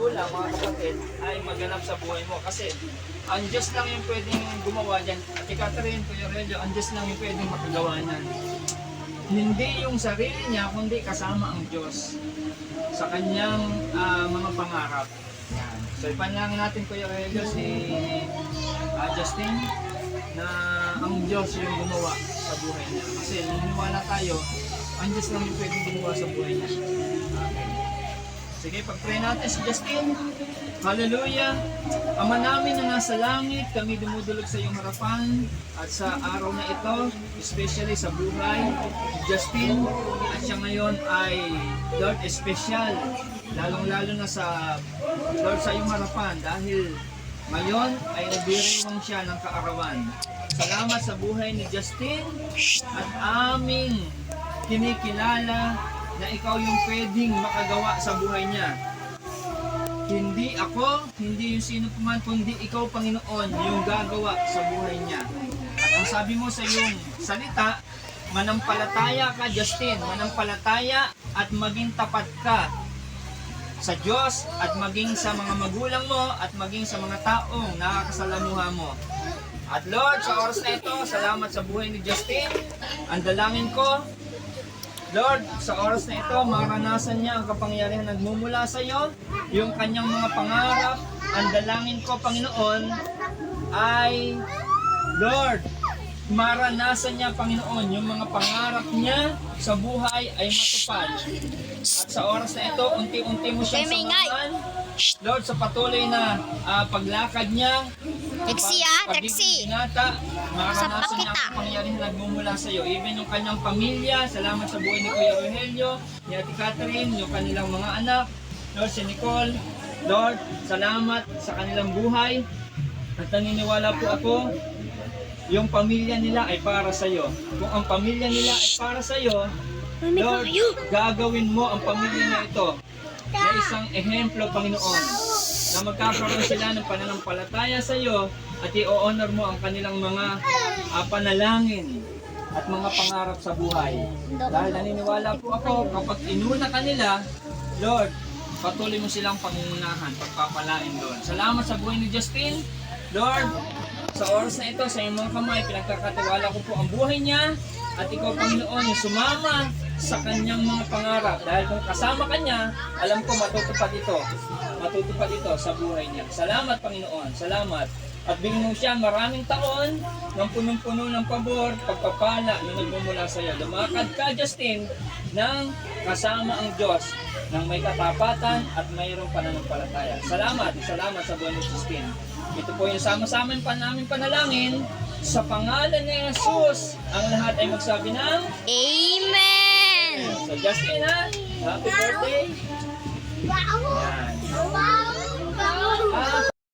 magulang, mga kapatid, ay maganap sa buhay mo. Kasi ang Diyos lang yung pwedeng gumawa dyan. At Catherine, Kuya Relio, ang Diyos lang yung pwedeng makagawa niyan. Hindi yung sarili niya, kundi kasama ang Diyos sa kanyang mga pangarap. Yan. So ipanalangin natin, Kuya Relio, si Justin, na ang Diyos yung gumawa sa buhay niya. Kasi naniniwala tayo, ang Diyos lang yung pwedeng gumawa sa buhay niya. Okay. Sige, pag-pray natin si Justin. Hallelujah! Ama namin na nasa langit, kami dumudulog sa iyong harapan at sa araw na ito, especially sa buhay ni Justin, at siya ngayon ay Lord special, lalong-lalo na sa Lord sa iyong harapan dahil ngayon ay nagdiriwang siya ng kaarawan. Salamat sa buhay ni Justin at aming kinikilala na ikaw yung pwedeng makagawa sa buhay niya. Hindi ako, hindi yung sino man, kundi ikaw, Panginoon, yung gagawa sa buhay niya. At ang sabi mo sa iyong salita, manampalataya ka, Justin, manampalataya at maging tapat ka sa Diyos at maging sa mga magulang mo at maging sa mga taong nakakasalamuha mo. At Lord, sa oras na ito, salamat sa buhay ni Justin. Ang dalangin ko, Lord, sa oras na ito, maranasan niya ang kapangyarihan nagmumula sa iyo, yung kanyang mga pangarap. Ang dalangin ko, Panginoon, ay, Lord, maranasan niya, Panginoon, yung mga pangarap niya sa buhay ay matupad. At sa oras na ito, unti-unti mo siyang samahan, Lord, sa patuloy na paglakad niya, pagiging binata, maranasan niya ang pangyarihan nagmumula sa iyo. Even yung kanyang pamilya, salamat sa buhay ni Kuya Rogelio, ni Ate Catherine, yung kanilang mga anak, Lord, si Nicole, Lord, salamat sa kanilang buhay. At naniniwala po ako, yung pamilya nila ay para sa iyo. Kung ang pamilya nila ay para sa iyo, Lord, gagawin mo ang pamilya na ito na isang ehemplo, Panginoon, na magkakaroon sila ng pananampalataya sa iyo at i-honor mo ang kanilang mga panalangin at mga pangarap sa buhay. Dahil naniniwala po ako, kapag inuna ka nila, Lord, patuloy mo silang pangunahan, pagpapalain, Lord. Salamat sa buhay ni Justin, Lord. Sa oras na ito, sa iyong mga kamay, pinagkakatiwala ko po ang buhay niya at ikaw, Panginoon, yung sumama sa kanyang mga pangarap. Dahil kung kasama ka niya, alam ko matutupad ito sa buhay niya. Salamat, Panginoon. Salamat. At bigyan mo siya maraming taon ng punong-puno ng pabor, pagpapala na nagmumula sa iyo. Lumakad ka, Justin, ng kasama ang Diyos, ng may katapatan at mayroong pananampalataya. Salamat sa buhay ni Justin. Ito po yung sama-sama namin panalangin. Sa pangalan ni Jesus, ang lahat ay magsabi ng Amen! So Justin, ha? Happy birthday! Yan.